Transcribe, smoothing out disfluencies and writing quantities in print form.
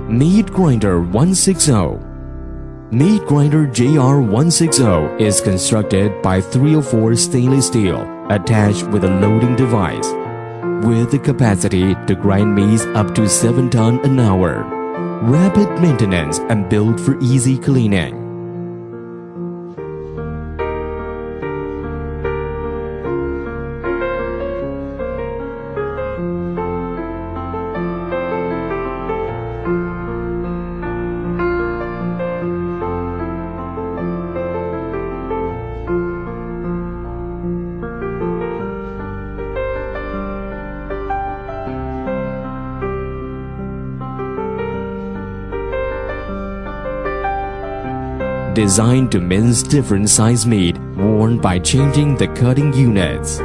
Meat Grinder 160. Meat Grinder JR160 is constructed by 304 stainless steel attached with a loading device, with the capacity to grind meats up to 7 tons an hour. Rapid maintenance and built for easy cleaning. Designed to mince different size meat worn by changing the cutting units.